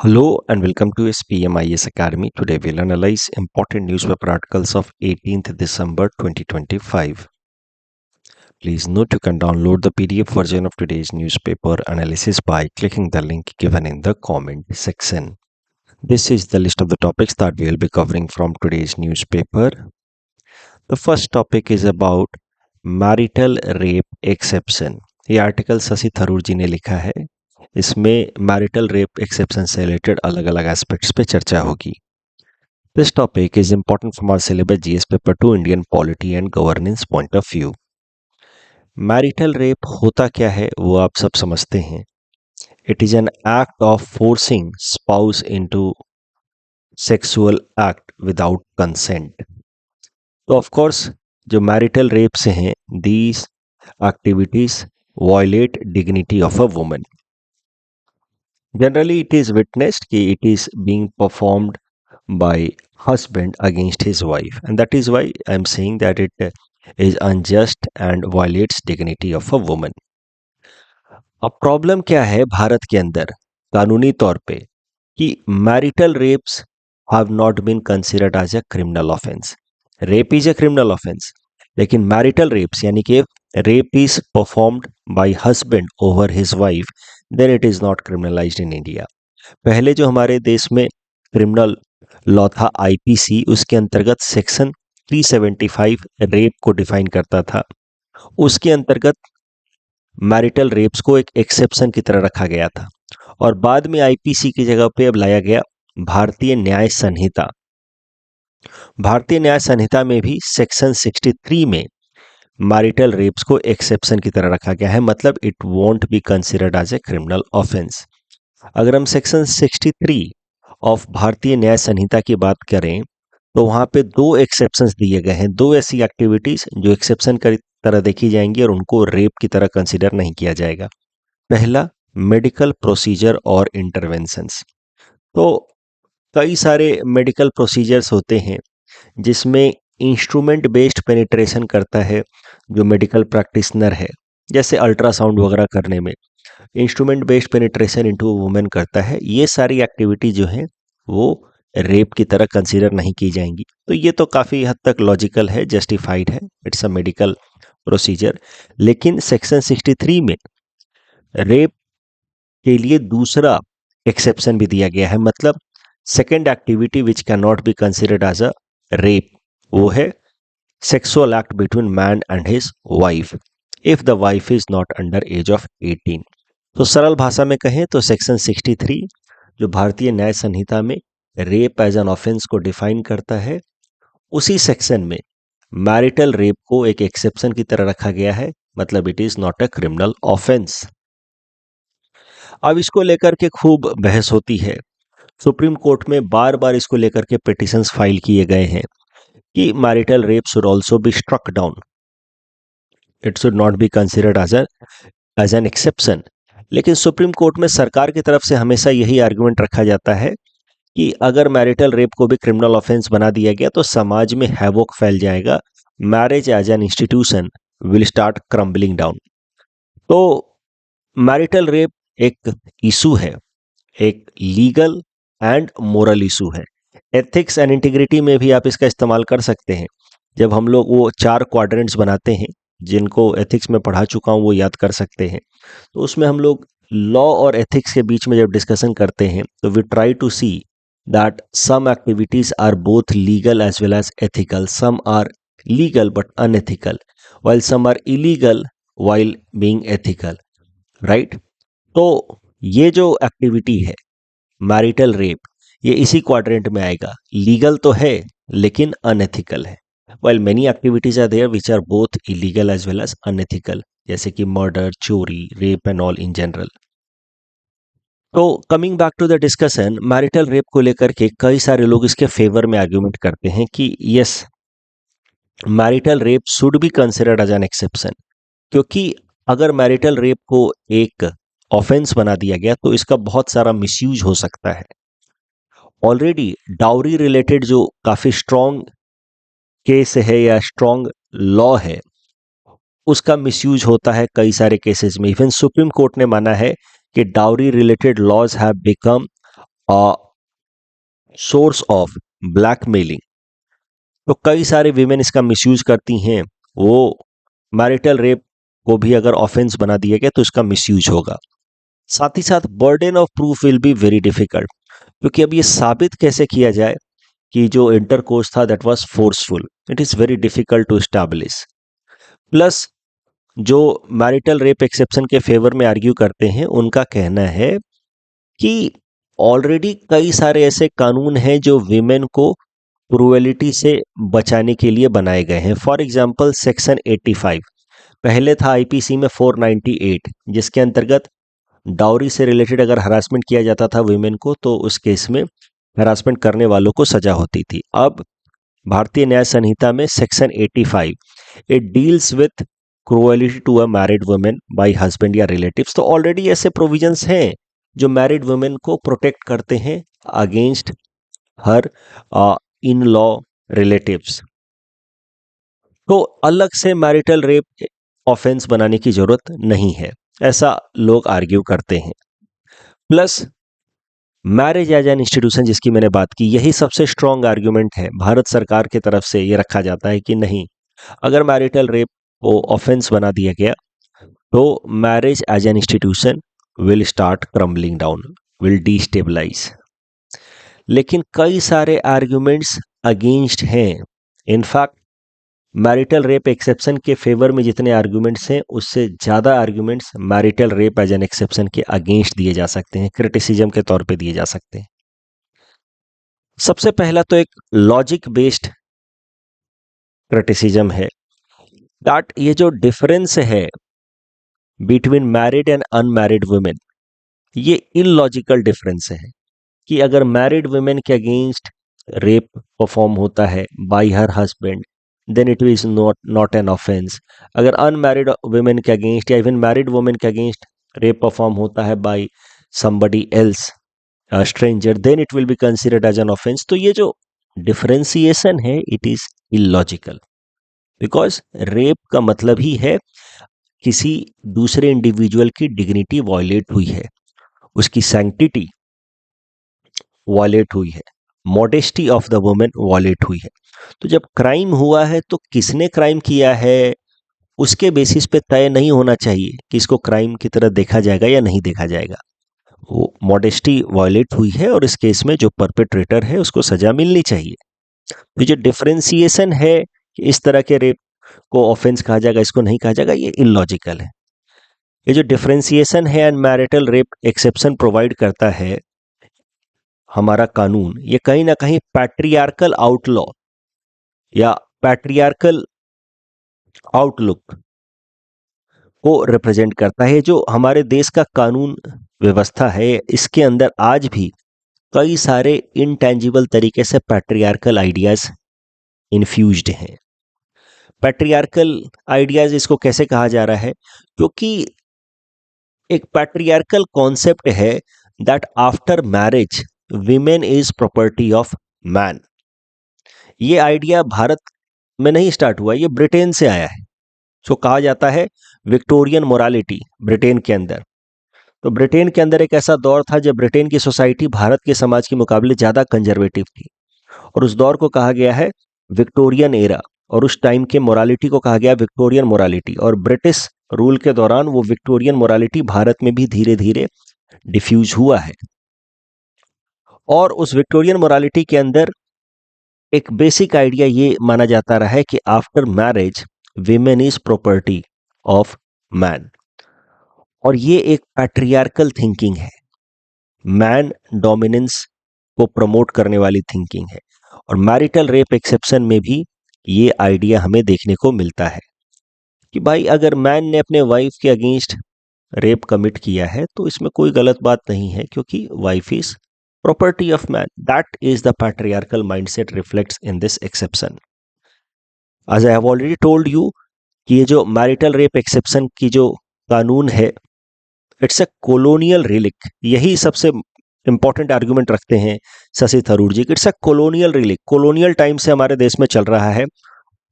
Hello and welcome to SPMIS Academy. Today we'll analyze important newspaper articles of 18th December 2025. Please note you can download the PDF version of today's newspaper analysis by clicking the link given in the comment section. This is the list of the topics that we'll be covering from today's newspaper. The first topic is about marital rape exception. ये article Shashi Tharoor ji ने लिखा है. इसमें marital rape exception से related अलग अलग aspects पे चर्चा होगी. This topic is important from our syllabus GS paper 2 Indian polity and governance point of view. Marital rape होता क्या है वो आप सब समझते हैं. It is an act of forcing spouse into sexual act without consent. तो ऑफ कोर्स जो मैरिटल रेप से हैं these activities violate dignity of a woman. Generally, it is witnessed कि it is being performed by husband against his wife, and that is why I am saying that it is unjust and violates dignity of a woman. अब problem क्या है भारत के अंदर कानूनी तौर पे कि marital rapes have not been considered as a criminal offence. Rape is a criminal offence, लेकिन मैरिटल रेप्स यानी कि rape is performed by husband over his wife, then it is not criminalised in India. पहले जो हमारे देश में criminal law था IPC, उसके अंतर्गत सेक्शन 375 रेप को डिफाइन करता था. उसके अंतर्गत मैरिटल रेप्स को एक एक्सेप्शन की तरह रखा गया था, और बाद में आईपीसी की जगह पे अब लाया गया भारतीय न्याय संहिता. भारतीय न्याय संहिता में भी सेक्शन 63 में मैरिटल रेप्स को एक्सेप्शन की तरह रखा गया है, मतलब it won't be considered as a criminal offence. अगर हम सेक्शन 63 ऑफ भारतीय न्याय संहिता की बात करें तो वहां पे दो एक्सेप्शंस दिए गए हैं, दो ऐसी एक्टिविटीज जो एक्सेप्शन की तरह देखी जाएंगी और उनको रेप की तरह कंसिडर नहीं किया जाएगा. पहला, मेडिकल प्रोसीजर और इंटरवेंशंस. तो कई सारे मेडिकल प्रोसीजर्स होते हैं जिसमें इंस्ट्रूमेंट बेस्ड पेनिट्रेशन करता है जो मेडिकल प्रैक्टिशनर है, जैसे अल्ट्रासाउंड वगैरह करने में instrument based penetration into women करता है. ये सारी एक्टिविटी जो है वो रेप की तरह कंसीडर नहीं की जाएंगी. तो ये तो काफ़ी हद तक लॉजिकल है, जस्टिफाइड है, इट्स अ मेडिकल प्रोसीजर. लेकिन सेक्शन 63 में रेप के लिए दूसरा एक्सेप्शन भी दिया गया है, मतलब second activity which can not be considered as a rape, वो है sexual act between man and his wife if the wife is not under age of 18. तो सरल भाषा में कहें तो सेक्शन 63 जो भारतीय न्याय संहिता में रेप एज एन ऑफेंस को डिफाइन करता है, उसी सेक्शन में मैरिटल रेप को एक एक्सेप्शन की तरह रखा गया है, मतलब it is not a criminal offence. अब इसको लेकर के खूब बहस होती है. सुप्रीम कोर्ट में बार बार इसको लेकर के पिटिशंस फाइल किए गए हैं कि marital rape should also be struck down, it should not be considered as an exception. लेकिन सुप्रीम कोर्ट में सरकार की तरफ से हमेशा यही आर्गुमेंट रखा जाता है कि अगर मैरिटल रेप को भी क्रिमिनल ऑफेंस बना दिया गया तो समाज में हैवोक फैल जाएगा, marriage as an institution will start crumbling down. तो मैरिटल रेप एक इशू है, एक लीगल एंड मोरल इशू है. एथिक्स एंड इंटीग्रिटी में भी आप इसका इस्तेमाल कर सकते हैं. जब हम लोग वो 4 क्वाड्रेंट्स बनाते हैं, जिनको एथिक्स में पढ़ा चुका हूँ वो याद कर सकते हैं, तो उसमें हम लोग लॉ और एथिक्स के बीच में जब डिस्कशन करते हैं तो we try to see that some activities are both legal as well as ethical, some are legal but unethical, while some are illegal while being ethical, right. तो ये जो एक्टिविटी है मैरिटल रेप, ये इसी quadrant में आएगा. Legal तो है लेकिन अनएथिकल है, while many activities are there which are both illegal as well as unethical, जैसे कि मर्डर, चोरी, rape and all in general. तो coming back to the discussion, marital rape को लेकर के कई सारे लोग इसके फेवर में आर्ग्यूमेंट करते हैं कि yes, marital rape should be considered as an exception, क्योंकि अगर मैरिटल रेप को एक ऑफेंस बना दिया गया तो इसका बहुत सारा मिसयूज हो सकता है. ऑलरेडी डाउरी रिलेटेड जो काफी स्ट्रॉन्ग केस है या स्ट्रॉन्ग लॉ है, उसका मिसयूज होता है कई सारे केसेस में. इवन सुप्रीम कोर्ट ने माना है कि dowry related laws have become source of blackmailing. तो कई सारे वीमेन इसका मिसयूज करती हैं। वो मैरिटल रेप को भी अगर ऑफेंस बना दिया गया तो इसका मिसयूज होगा। साथ ही साथ burden of proof will be very difficult, क्योंकि अब ये साबित कैसे किया जाए कि जो इंटरकोर्स था that was forceful. It is very difficult to establish. Plus जो मैरिटल रेप एक्सेप्शन के फेवर में आर्ग्यू करते हैं उनका कहना है कि ऑलरेडी कई सारे ऐसे कानून हैं जो विमेन को क्रूएलिटी से बचाने के लिए बनाए गए हैं। फॉर एग्जाम्पल सेक्शन 85 पहले था आईपीसी में 498, जिसके अंतर्गत डाउरी से रिलेटेड अगर हरासमेंट किया जाता था विमेन को तो उस केस में हरासमेंट करने वालों को सजा होती थी। अब भारतीय न्याय संहिता में section 85 it deals with cruelty to a married women by husband या रिलेटिव्स। तो ऑलरेडी ऐसे प्रोविजंस हैं जो मैरिड वुमेन को प्रोटेक्ट करते हैं against her in law relatives. तो अलग से मैरिटल रेप ऑफेंस बनाने की जरूरत नहीं है, ऐसा लोग आर्ग्यू करते हैं। Plus marriage as an institution जिसकी मैंने बात की, यही सबसे स्ट्रॉन्ग आर्ग्यूमेंट है भारत सरकार की तरफ से। ये रखा जाता है कि नहीं, अगर मैरिटल रेप को ऑफेंस बना दिया गया तो marriage as an institution will start crumbling down, will destabilise. लेकिन कई सारे आर्ग्यूमेंट्स अगेंस्ट हैं। इनफैक्ट मैरिटल रेप एक्सेप्शन के फेवर में जितने आर्ग्यूमेंट्स हैं उससे ज़्यादा arguments marital rape as an exception के अगेंस्ट दिए जा सकते हैं, क्रिटिसिज्म के तौर पे दिए जा सकते हैं। सबसे पहला तो एक लॉजिक बेस्ड क्रिटिसिज्म है दैट ये जो डिफरेंस है between married and unmarried women, ये इलॉजिकल डिफरेंस है कि अगर मैरिड वुमेन के अगेंस्ट रेप परफॉर्म होता है by her husband then it is not an offence. अगर अनमैरिड वुमेन के अगेंस्ट या इवन मैरिड वुमेन के अगेंस्ट रेप परफॉर्म होता है by somebody else stranger then it will be considered as an offence. तो ये जो डिफरेंशिएशन है it is illogical, because rape का मतलब ही है किसी दूसरे इंडिविजुअल की डिग्निटी वायलेट हुई है, उसकी सैंक्टिटी वायलेट हुई है, modesty of the women violate हुई है। तो जब क्राइम हुआ है तो किसने क्राइम किया है उसके बेसिस पे तय नहीं होना चाहिए कि इसको क्राइम की तरह देखा जाएगा या नहीं देखा जाएगा। वो मॉडेस्टी वायलेट हुई है और इस केस में जो परपेट्रेटर है उसको सजा मिलनी चाहिए। तो जो डिफरेंशिएशन है कि इस तरह के रेप को ऑफेंस कहा जाएगा, इसको नहीं कहा जाएगा, ये इलॉजिकल है। ये जो डिफरेंशिएशन है and marital rape exception provide करता है हमारा कानून, ये कहीं ना कहीं पैट्रियार्कल आउटलॉ या पैट्रियार्कल आउटलुक को रिप्रेजेंट करता है। जो हमारे देश का कानून व्यवस्था है इसके अंदर आज भी कई सारे इनटेंजिबल तरीके से पैट्रियार्कल आइडियाज इन्फ्यूज्ड हैं। पैट्रियार्कल आइडियाज इसको कैसे कहा जा रहा है, क्योंकि एक पैट्रियार्कल कॉन्सेप्ट है that after marriage women is property of man. ये आइडिया भारत में नहीं स्टार्ट हुआ, ये ब्रिटेन से आया है। जो कहा जाता है विक्टोरियन मोरालिटी ब्रिटेन के अंदर। तो ब्रिटेन के अंदर एक ऐसा दौर था जब ब्रिटेन की सोसाइटी भारत के समाज के मुकाबले ज़्यादा कंजर्वेटिव थी, और उस दौर को कहा गया है विक्टोरियन एरा, और उस टाइम के मोरालिटी को कहा गया विक्टोरियन मोरालिटी। और ब्रिटिश रूल के दौरान वो विक्टोरियन मोरालिटी भारत में भी धीरे धीरे डिफ्यूज हुआ है। और उस विक्टोरियन मोरालिटी के अंदर एक बेसिक आइडिया ये माना जाता रहा है कि after marriage women is property of man, और ये एक पैट्रियार्कल थिंकिंग है, मैन डोमिनेंस को प्रमोट करने वाली थिंकिंग है। और मैरिटल रेप एक्सेप्शन में भी ये आइडिया हमें देखने को मिलता है कि भाई अगर मैन ने अपने वाइफ के अगेंस्ट रेप कमिट किया है तो इसमें कोई गलत बात नहीं है, क्योंकि wife is property of man. That is the patriarchal mindset reflects in this exception. As I have already told you कि ये जो मैरिटल रेप एक्सेप्शन की जो कानून है इट्स अ कॉलोनियल रिलिक। यही सबसे इंपॉर्टेंट आर्गुमेंट रखते हैं Shashi Tharoor ji. It's a colonial relic, colonial time से हमारे देश में चल रहा है।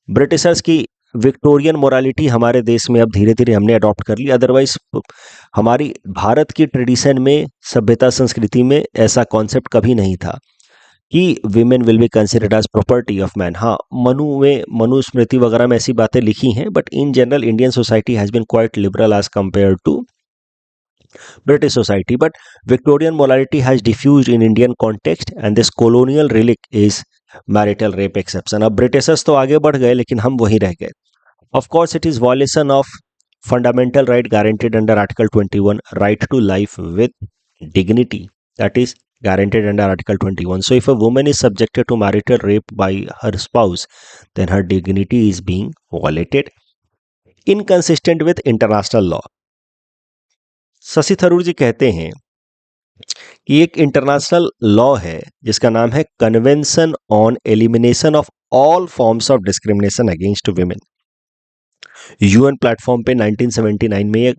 ब्रिटिशर्स की विक्टोरियन मोरालिटी हमारे देश में अब धीरे धीरे हमने अडॉप्ट कर ली, अदरवाइज हमारी भारत की ट्रेडिशन में, सभ्यता संस्कृति में ऐसा कॉन्सेप्ट कभी नहीं था कि women will be considered as property of man. हाँ, मनुस्मृति वगैरह में ऐसी बातें लिखी हैं, but in general Indian society has been quite liberal as compare to British society. But Victorian morality has diffused in Indian context, and this colonial relic is marital rape exception. अब Britishers तो आगे बढ़ गए लेकिन हम वहीं रह गए. Of course, it is violation of fundamental right guaranteed under Article 21, right to life with dignity. That is guaranteed under Article 21. So, if a woman is subjected to marital rape by her spouse, then her dignity is being violated, inconsistent with international law. Shashi Tharoor जी कहते हैं कि एक international law है जिसका नाम है convention on elimination of all forms of discrimination against women. UN platform पे 1979 में यह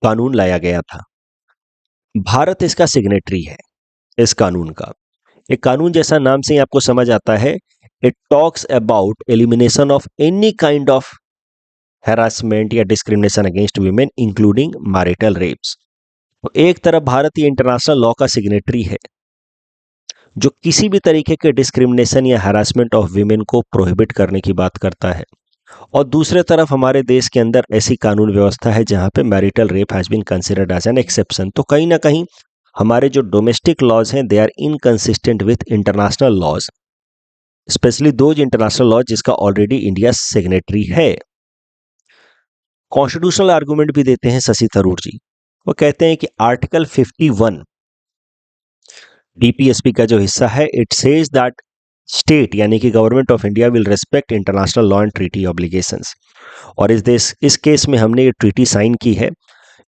कानून लाया गया था। भारत इसका सिग्नेटरी है, इस कानून का। एक कानून जैसा नाम से ही आपको समझ आता है, it talks about elimination of any kind of harassment या discrimination against women including marital rapes. तो एक तरफ भारत ये इंटरनेशनल लॉ का सिग्नेटरी है जो किसी भी तरीके के डिस्क्रिमिनेशन या हैरासमेंट ऑफ वीमेन को प्रोहिबिट करने की बात करता है, और दूसरे तरफ हमारे देश के अंदर ऐसी कानून व्यवस्था है जहां पे marital rape has been considered as an exception. तो कहीं ना कहीं हमारे जो डोमेस्टिक लॉज हैं they are inconsistent with international laws, specially those international laws जिसका ऑलरेडी इंडिया सिग्नेटरी है। कॉन्स्टिट्यूशनल आर्गुमेंट भी देते हैं शशि थरूर जी। वो कहते हैं कि आर्टिकल 51 डीपीएसपी का जो हिस्सा है, इट सेज दैट स्टेट यानी कि government of India will respect international law and treaty obligations. और इस केस में हमने ये ट्रीटी साइन की है,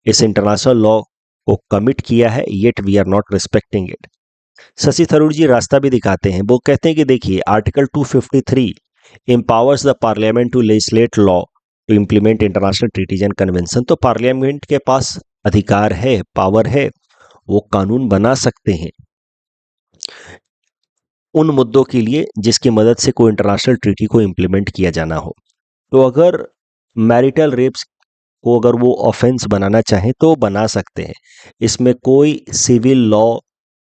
इस इंटरनेशनल लॉ को कमिट किया है, yet we are not respecting it. Shashi Tharoor ji रास्ता भी दिखाते हैं। वो कहते हैं कि देखिए, article 253 empowers the parliament to legislate law to implement international treaties and convention. तो पार्लियामेंट के पास अधिकार है, पावर है, वो कानून बना सकते हैं उन मुद्दों के लिए जिसकी मदद से कोई इंटरनेशनल ट्रीटी को इम्प्लीमेंट किया जाना हो। तो अगर मैरिटल रेप्स को अगर वो ऑफेंस बनाना चाहें तो बना सकते हैं, इसमें कोई सिविल लॉ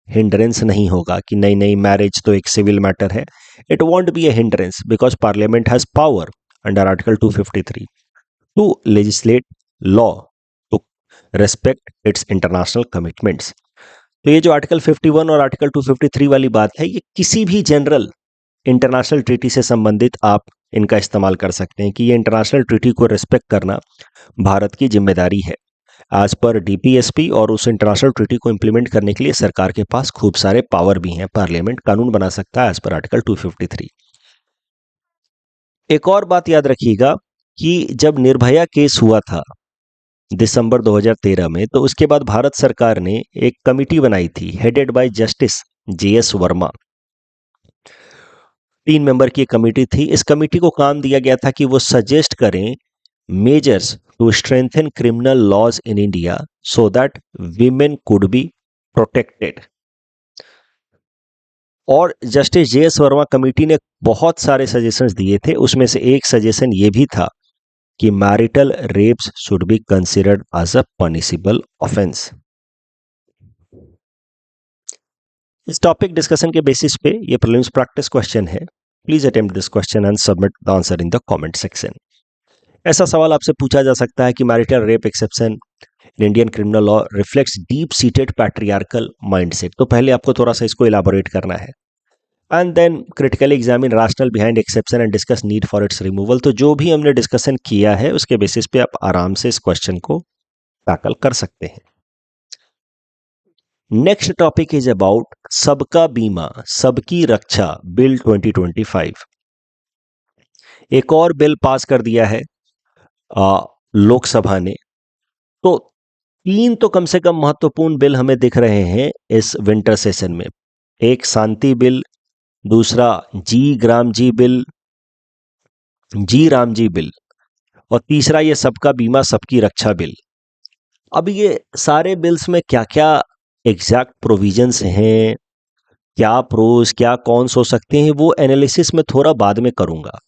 हिंड्रेंस नहीं होगा कि नहीं नहीं मैरिज तो एक सिविल मैटर है। It won't be a hindrance because parliament has power under article 253 to legislate law to respect its international commitments. तो ये जो आर्टिकल 51 और आर्टिकल 253 वाली बात है, ये किसी भी जनरल इंटरनेशनल ट्रीटी से संबंधित आप इनका इस्तेमाल कर सकते हैं कि ये इंटरनेशनल ट्रीटी को रिस्पेक्ट करना भारत की जिम्मेदारी है एज पर डीपीएसपी, और उस इंटरनेशनल ट्रीटी को इंप्लीमेंट करने के लिए सरकार के पास खूब सारे पावर भी हैं। पार्लियामेंट कानून बना सकता है एज पर आर्टिकल 253। एक और बात याद रखिएगा कि जब निर्भया केस हुआ था दिसंबर 2013 में, तो उसके बाद भारत सरकार ने एक कमिटी बनाई थी headed by justice JS Verma. 3 member की एक कमिटी थी। इस कमिटी को काम दिया गया था कि वो सजेस्ट करें measures to strengthen criminal laws in India so that women could be protected. और जस्टिस जेएस वर्मा कमेटी ने बहुत सारे सजेशंस दिए थे, उसमें से एक सजेशन ये भी था कि marital rapes should be considered as a punishable offence. इस टॉपिक डिस्कशन के बेसिस पे ये प्रीलिम्स प्रैक्टिस क्वेश्चन है। Please attempt this question and submit the answer in the comment section. ऐसा सवाल आपसे पूछा जा सकता है कि marital rape exception in Indian criminal law reflects deep seated patriarchal mindset. तो पहले आपको थोड़ा सा इसको इलाबोरेट करना है, and then critically examine rational behind exception and discuss need for its removal. तो जो भी हमने डिस्कशन किया है उसके बेसिस पे आप आराम से इस क्वेश्चन को टैकल कर सकते हैं। नेक्स्ट टॉपिक इज अबाउट सबका बीमा सबकी रक्षा बिल 2025। एक और बिल पास कर दिया है लोकसभा ने। तो 3 तो कम से कम महत्वपूर्ण बिल हमें दिख रहे हैं इस विंटर सेशन में। एक शांति बिल, दूसरा जी राम जी बिल, और तीसरा ये सबका बीमा सबकी रक्षा बिल। अब ये सारे बिल्स में क्या क्या एग्जैक्ट प्रोविजंस हैं, क्या प्रोज क्या कॉन्स हो सकते हैं, वो एनालिसिस में थोड़ा बाद में करूंगा।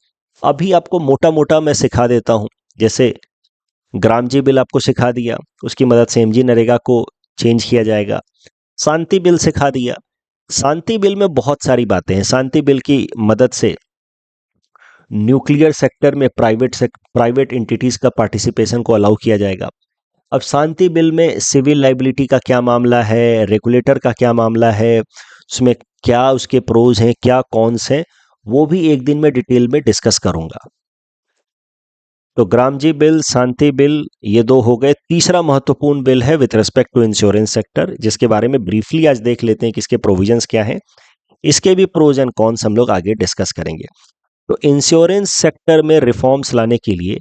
अभी आपको मोटा मोटा मैं सिखा देता हूं। जैसे ग्राम जी बिल आपको सिखा दिया, उसकी मदद से एमजी नरेगा को चेंज किया जाएगा। शांति बिल सिखा दिया। शांति बिल में बहुत सारी बातें हैं। शांति बिल की मदद से न्यूक्लियर सेक्टर में प्राइवेट एंटिटीज का पार्टिसिपेशन को अलाउ किया जाएगा। अब शांति बिल में सिविल लाइबिलिटी का क्या मामला है, रेगुलेटर का क्या मामला है, उसमें क्या उसके प्रोज हैं, क्या कॉन्स हैं, वो भी एक दिन में डिटेल में डिस्कस करूंगा। तो ग्रामजी बिल, शांति बिल, ये दो हो गए। तीसरा महत्वपूर्ण बिल है with respect to insurance sector, जिसके बारे में ब्रीफली आज देख लेते हैं कि इसके प्रोविजंस क्या हैं। इसके भी प्रोज एंड कॉन्स हम लोग आगे डिस्कस करेंगे। तो इंश्योरेंस सेक्टर में रिफॉर्म्स लाने के लिए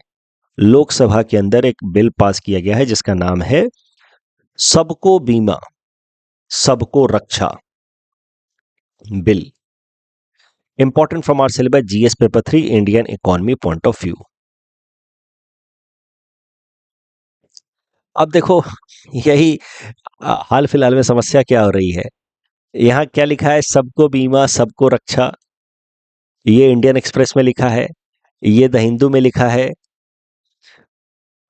लोकसभा के अंदर एक बिल पास किया गया है जिसका नाम है सबको बीमा सबको रक्षा bill. Important from our syllabus GS paper 3 Indian economy point of view. अब देखो, यही हाल फिलहाल में समस्या क्या हो रही है। यहाँ क्या लिखा है, सबको बीमा सबको रक्षा। ये इंडियन एक्सप्रेस में लिखा है, ये द हिंदू में लिखा है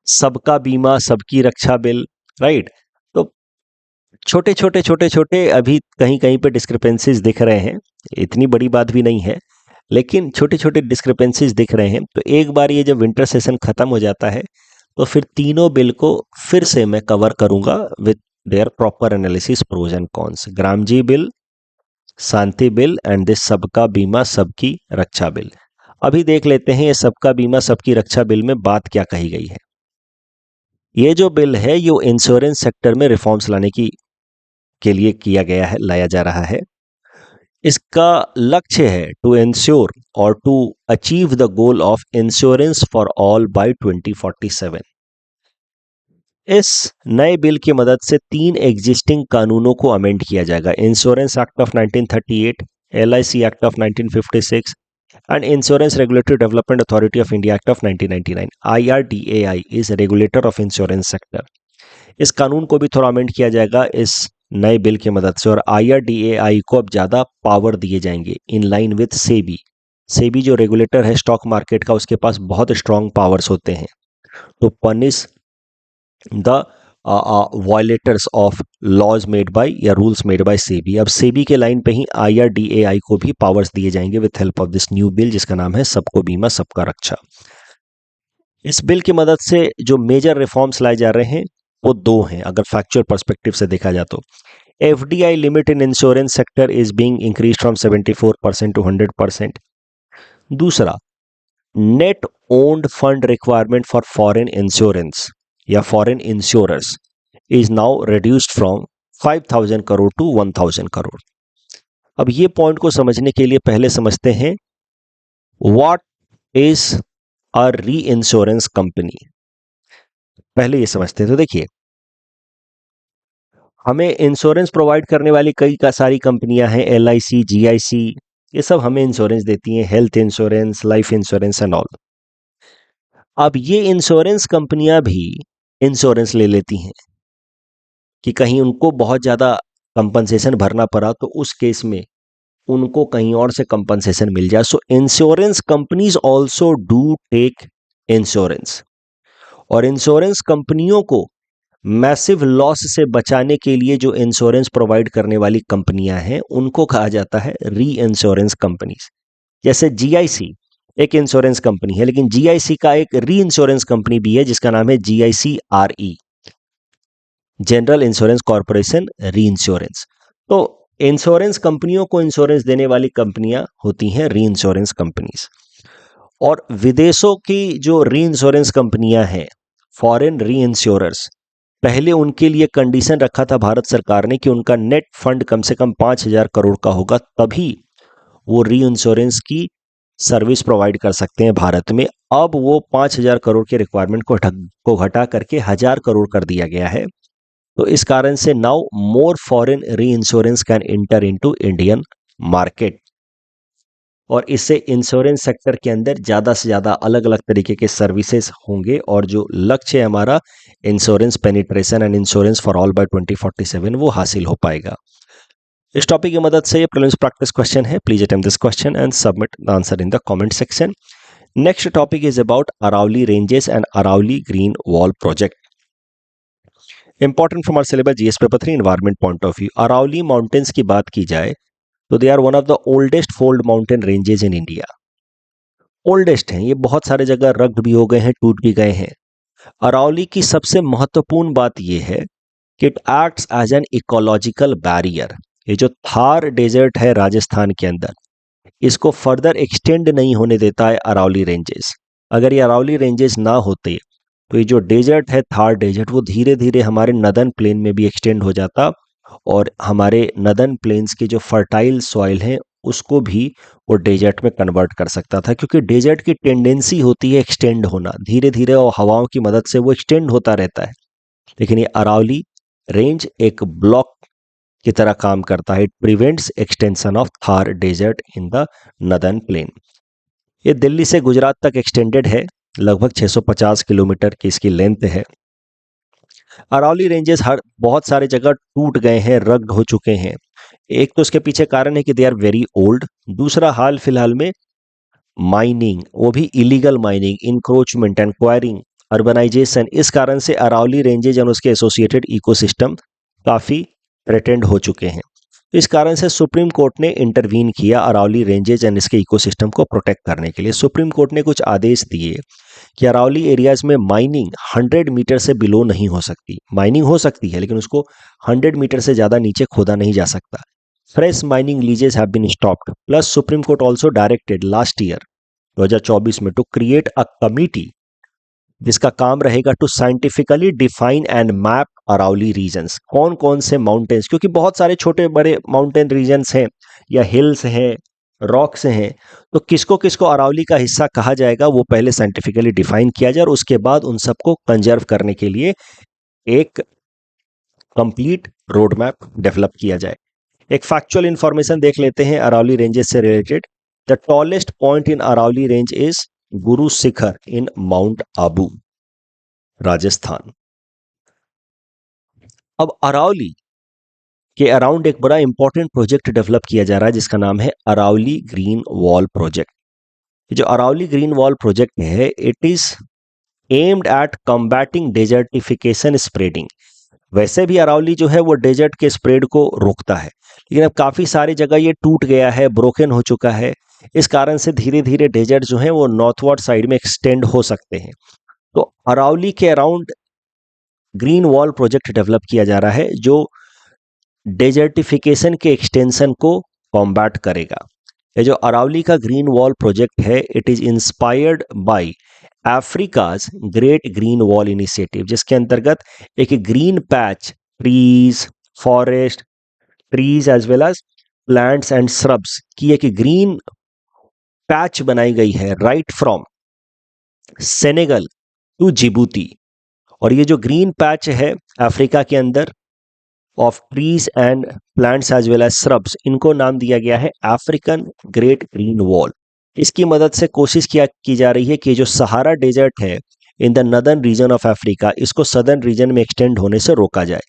सबका बीमा सबकी रक्षा बिल, राइट। तो छोटे छोटे अभी कहीं कहीं पे डिस्क्रिपेंसीज दिख रहे हैं। इतनी बड़ी बात भी नहीं है, लेकिन छोटे छोटे डिस्क्रिपेंसीज दिख रहे हैं। तो एक बार ये जब विंटर सेशन खत्म हो जाता है तो फिर तीनों बिल को फिर से मैं कवर करूंगा with their proper analysis, pros and cons. ग्रामजी bill, Shanti bill and this सबका बीमा सबकी रक्षा बिल। अभी देख लेते हैं ये सबका बीमा सबकी रक्षा बिल में बात क्या कही गई है। ये जो बिल है ये इंश्योरेंस सेक्टर में रिफॉर्म्स लाने की के लिए किया गया है, लाया जा रहा है। इसका लक्ष्य है टू इंश्योर और to achieve the goal of insurance for all by 2047। इस नए बिल की मदद से 3 एग्जिस्टिंग कानूनों को अमेंड किया जाएगा। Insurance act of 1938, LIC act of 1956 and insurance regulatory development authority of India act of 1999। IRDAI is regulator of insurance sector. इस कानून को भी थोड़ा अमेंड किया जाएगा इस नए बिल की मदद से, और IRDAI को अब ज्यादा पावर दिए जाएंगे in line with SEBI. SEBI जो रेगुलेटर है स्टॉक मार्केट का, उसके पास बहुत स्ट्रांग पावर्स होते हैं to punish the violators of laws made by या रूल्स मेड बाय सेबी। अब सेबी के लाइन पे ही IRDAI को भी पावर्स दिए जाएंगे with help of this new bill जिसका नाम है सबको बीमा सबका रक्षा। इस बिल की मदद से जो मेजर रिफॉर्म्स लाए जा रहे हैं वो दो हैं अगर फैक्चुअल पर्सपेक्टिव से देखा जाए तो। FDI limit in insurance sector is being increase from 74% to 100%। दूसरा, net owned fund requirement for foreign insurance या foreign insurers is now reduced from 5,000 crore to 1,000 crore. अब ये पॉइंट को समझने के लिए पहले समझते हैं व्हाट इज अ री इंश्योरेंस कंपनी। पहले ये समझते हैं। तो देखिए, हमें इंश्योरेंस प्रोवाइड करने वाली कई सारी कंपनियां हैं, LIC, GIC, ये सब हमें इंश्योरेंस देती हैं, health insurance, life insurance and all. अब ये इंश्योरेंस कंपनियां भी इंश्योरेंस ले लेती हैं कि कहीं उनको बहुत ज्यादा कंपनसेशन भरना पड़ा तो उस केस में उनको कहीं और से कंपनसेशन मिल जाए। So insurance companies also do take insurance, और इंश्योरेंस कंपनियों को मैसिव लॉस से बचाने के लिए जो इंश्योरेंस प्रोवाइड करने वाली कंपनियां हैं उनको कहा जाता है री इंश्योरेंस कंपनीज। जैसे GIC एक इंश्योरेंस कंपनी है, लेकिन GIC का एक री इंश्योरेंस कंपनी भी है जिसका नाम है GIC-RE, जनरल इंश्योरेंस कॉर्पोरेशन री इंश्योरेंस। तो इंश्योरेंस कंपनियों को इंश्योरेंस देने वाली कंपनियां होती हैं री इंश्योरेंस कंपनीज। और विदेशों की जो री इंश्योरेंस कंपनियां हैं, फॉरेन री इंश्योरर्स, पहले उनके लिए कंडीशन रखा था भारत सरकार ने कि उनका नेट फंड कम से कम 5,000 करोड़ का होगा, तभी वो री इंश्योरेंस की सर्विस प्रोवाइड कर सकते हैं भारत में। अब वो 5,000 करोड़ के रिक्वायरमेंट को घटा करके 1,000 करोड़ कर दिया गया है। तो इस कारण से नाउ मोर फॉरेन री insurance can enter into Indian market, और इससे इंश्योरेंस सेक्टर के अंदर ज़्यादा से ज़्यादा अलग अलग तरीके के सर्विसेज होंगे, और जो लक्ष्य है हमारा insurance penetration and insurance for all by 2047 वो हासिल हो पाएगा। इस टॉपिक की मदद से ये प्रीलिम्स प्रैक्टिस क्वेश्चन है। Please attempt this question and submit the answer in the comment section. Next topic is about Arauli Ranges and Arauli Green Wall Project. Important from our syllabus GS paper 3 environment point of view. Arauli mountains की बात की जाए तो they are one of the oldest fold mountain ranges in India. Oldest हैं ये, बहुत सारे जगह रग्ड भी हो गए हैं, टूट भी गए हैं. अरावली की सबसे महत्वपूर्ण बात यह है कि it acts as an ecological barrier. ये जो थार डेजर्ट है राजस्थान के अंदर, इसको फर्दर एक्सटेंड नहीं होने देता है अरावली रेंजेस. अगर ये अरावली रेंजेस ना होते तो ये जो डेजर्ट है थार डेजर्ट, वो धीरे धीरे हमारे नदर्न प्लेन में भी एक्सटेंड हो जाता और हमारे नदर्न प्लेन्स के जो फर्टाइल सॉइल हैं उसको भी वो डेजर्ट में कन्वर्ट कर सकता था, क्योंकि डेजर्ट की टेंडेंसी होती है एक्सटेंड होना, धीरे धीरे और हवाओं की मदद से वो एक्सटेंड होता रहता है. लेकिन ये अरावली रेंज एक ब्लॉक की तरह काम करता है. It prevents extension of Thar desert in the northern plain. ये दिल्ली से गुजरात तक एक्सटेंडेड है, लगभग 650 किलोमीटर की इसकी लेंथ है. अरावली रेंजेस हर बहुत सारे जगह टूट गए हैं, रग्ड हो चुके हैं. एक तो उसके पीछे कारण है कि दे आर वेरी ओल्ड. दूसरा, हाल फिलहाल में माइनिंग, वो भी illegal mining, encroachment and quarrying, urbanisation, इस कारण से अरावली रेंजेज और उसके एसोसिएटेड इकोसिस्टम काफ़ी थ्रेटेंड हो चुके हैं. इस कारण से सुप्रीम कोर्ट ने इंटरवीन किया अरावली रेंजेज एंड इसके इकोसिस्टम को प्रोटेक्ट करने के लिए. सुप्रीम कोर्ट ने कुछ आदेश दिए कि अरावली एरियाज में माइनिंग 100 मीटर से बिलो नहीं हो सकती. माइनिंग हो सकती है लेकिन उसको 100 मीटर से ज़्यादा नीचे खोदा नहीं जा सकता. Fresh mining leases have been stopped. Plus supreme court also directed last year 2024 में टू क्रिएट अ कमिटी जिसका काम रहेगा to scientifically define and map Aravalli regions. कौन कौन से माउंटेन्स, क्योंकि बहुत सारे छोटे बड़े माउंटेन रीजन्स हैं या हिल्स हैं, रॉक्स हैं, तो किसको किसको अरावली का हिस्सा कहा जाएगा वो पहले साइंटिफिकली डिफाइन किया जाए और उसके बाद उन सबको कंजर्व करने के लिए एक कंप्लीट रोड मैप डेवलप किया जाए. एक फैक्चुअल इंफॉर्मेशन देख लेते हैं अरावली रेंजेस से related. The tallest point in Aravalli range is Guru Shikhar in Mount Abu, Rajasthan. अब अरावली के अराउंड एक बड़ा इंपॉर्टेंट प्रोजेक्ट डेवलप किया जा रहा है जिसका नाम है अरावली ग्रीन वॉल प्रोजेक्ट. जो अरावली ग्रीन वॉल प्रोजेक्ट है, it is aimed at combating desertification spreading. वैसे भी अरावली जो है वो डेजर्ट के स्प्रेड को रोकता है, लेकिन अब काफ़ी सारी जगह ये टूट गया है, ब्रोकन हो चुका है. इस कारण से धीरे धीरे डेजर्ट जो है वो नॉर्थवर्ड साइड में एक्सटेंड हो सकते हैं. तो अरावली के around green wall project develop किया जा रहा है जो डेजर्टिफिकेशन के एक्सटेंशन को कॉम्बैट करेगा. ये जो अरावली का ग्रीन वॉल प्रोजेक्ट है, it is inspired by Africa's great green wall initiative, जिसके अंतर्गत एक green patch, trees, forest, trees as well as plants and shrubs की एक ग्रीन पैच बनाई गई है right from Senegal to Djibouti. और ये जो ग्रीन पैच है अफ्रीका के अंदर of trees and plants as well as shrubs, इनको नाम दिया गया है अफ्रीकन ग्रेट ग्रीन वॉल. इसकी मदद से कोशिश की जा रही है कि जो सहारा डेजर्ट है in the northern region of Africa, इसको सदर्न रीजन में एक्सटेंड होने से रोका जाए.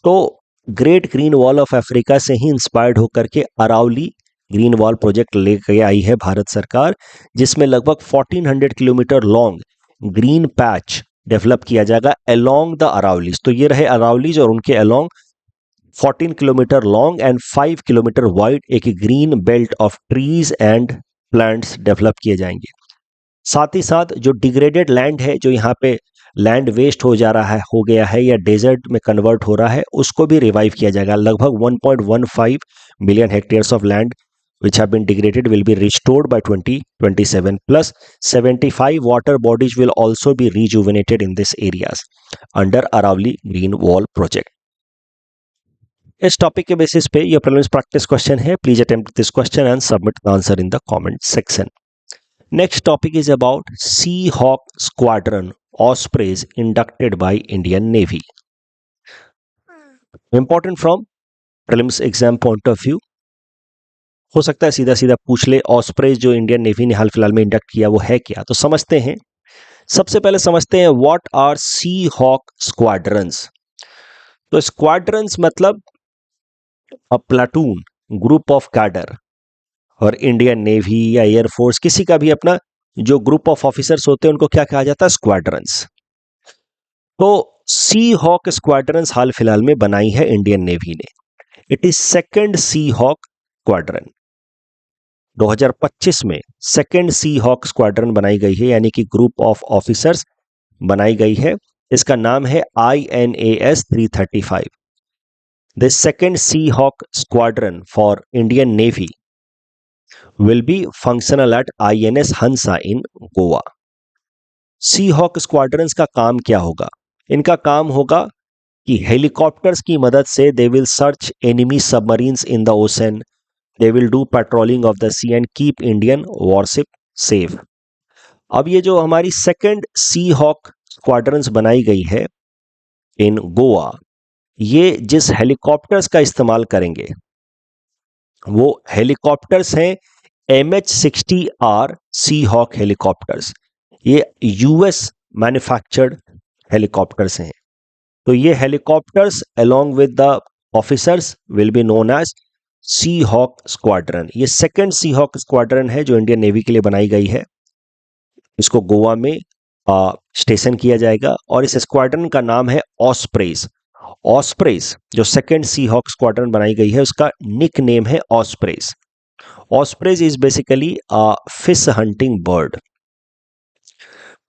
तो great green wall of Africa से ही इंस्पायर्ड होकर के अरावली ग्रीन वॉल प्रोजेक्ट लेकर आई है भारत सरकार, जिसमें लगभग 1400 kilometre long green patch develop किया जाएगा अलोंग द अरावलीज. तो ये रहे अरावलीज और उनके along 14 kilometre long and 5 kilometre wide एक green belt of trees and plants develop किए जाएंगे. साथ ही साथ जो डिग्रेडेड लैंड है, जो यहाँ पे लैंड वेस्ट हो जा रहा है, हो गया है या डेजर्ट में कन्वर्ट हो रहा है, उसको भी रिवाइव किया जाएगा. लगभग 1.15 million hectares of land which have been degraded will be restored by 2027. Plus 75 water bodies will also be rejuvenated in these areas under Aravali Green Wall Project. इस टॉपिक के बेसिस पे ये प्रीलिम्स प्रैक्टिस क्वेश्चन है. Please attempt this question and submit the answer in the comment section. Next topic is about sea hawk squadron ospreys inducted by Indian navy. Important from prelims exam point of view. हो सकता है सीधा सीधा पूछ ले ऑस्प्रेज जो Indian navy ने हाल फिलहाल में इंडक्ट किया वो है क्या, तो समझते हैं. सबसे पहले समझते हैं what are sea hawk squadrons. तो स्क्वाड्रंस मतलब a platoon, group of cadre, और इंडियन नेवी या एयरफोर्स किसी का भी अपना जो ग्रुप ऑफ ऑफिसर्स होते हैं उनको क्या कहा जाता है? स्क्वाड्रंस। तो सी हॉक स्क्वाड्रंस हाल फिलहाल में बनाई है इंडियन नेवी ने। It is second sea hawk squadron. 2025 में सेकेंड सी हॉक स्क्वाड्रन बनाई गई है, यानी कि ग्रुप ऑफ ऑफिसर्स बनाई गई है। इसका नाम है INAS 335। The second sea hawk squadron for Indian navy will be functional at INS Hansa in Goa. Sea hawk squadrons का काम क्या होगा? इनका काम होगा कि हेलीकॉप्टर्स की मदद से they will search enemy submarines in the ocean, they will do patrolling of the sea and keep Indian warship safe. अब ये जो हमारी सेकेंड सी हॉक स्क्वाड्रंस बनाई गई है इन गोवा, ये जिस हेलीकॉप्टर्स का इस्तेमाल करेंगे वो हेलीकॉप्टर्स हैं MH-60R सी हॉक हेलीकॉप्टर्स। ये US मैन्युफैक्चर्ड हेलीकॉप्टर्स हैं। तो ये helicopters along with the officers will be known as sea hawk squadron. ये सेकेंड सी हॉक स्क्वाड्रन है जो इंडियन नेवी के लिए बनाई गई है। इसको गोवा में स्टेशन किया जाएगा और इस स्क्वाड्रन का नाम है ऑस्प्रेज। ऑस्प्रेज जो सेकेंड सी हॉक स्क्वाड्रन बनाई गई है उसका निक नेम है ospreys. Ospreys is basically fish hunting bird.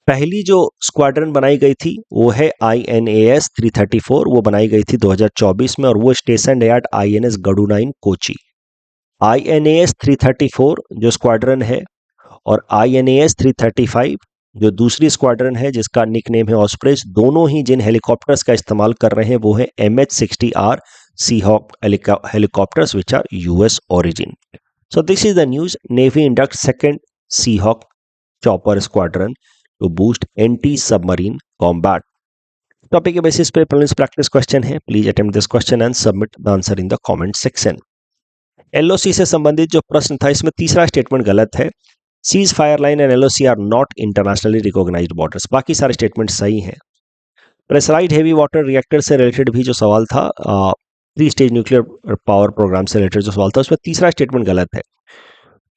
पहली जो स्क्वाड्रन बनाई गई थी वो है INAS 334। वो बनाई गई थी 2024 में और वो स्टेशन है एट INS गडुनाइन कोची। INAS 334 जो स्क्वाड्रन है और INAS 335 जो दूसरी स्क्वाड्रन है जिसका निक नेम है ऑस्प्रेज, दोनों ही जिन हेलीकॉप्टर्स का इस्तेमाल कर रहे हैं वो है MH-60R sea hawk helicopters which are US origin. So this is the news. Navy inducts second Seahawk chopper squadron to boost anti-submarine combat. Topic के बेसिस पे प्रीलिम्स प्रैक्टिस क्वेश्चन है। Please attempt this question and submit the answer in the comment section. LOC से संबंधित जो प्रश्न था इसमें तीसरा स्टेटमेंट गलत है। Ceasefire line and LOC are not internationally recognised borders. बाकी सारे स्टेटमेंट सही हैं। प्रेशराइज्ड हेवी वाटर रिएक्टर से रिलेटेड भी जो सवाल था, 3 स्टेज न्यूक्लियर पावर प्रोग्राम से रिलेटेड जो सवाल था उसमें तीसरा स्टेटमेंट गलत है।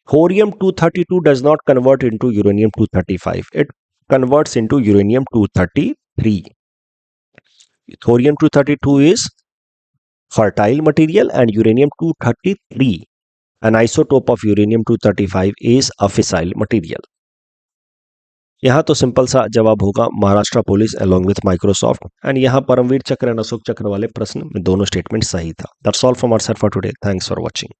Thorium 232 does not convert into uranium 235. It converts into uranium 233. Thorium 232 is fertile material and uranium 233, an isotope of uranium 235, is a fissile material. यहाँ तो सिंपल सा जवाब होगा Maharashtra police along with Microsoft, and यहाँ परमवीर चक्र and Ashok चक्र वाले प्रश्न में दोनों स्टेटमेंट सही था। That's all from our side for today. Thanks for watching.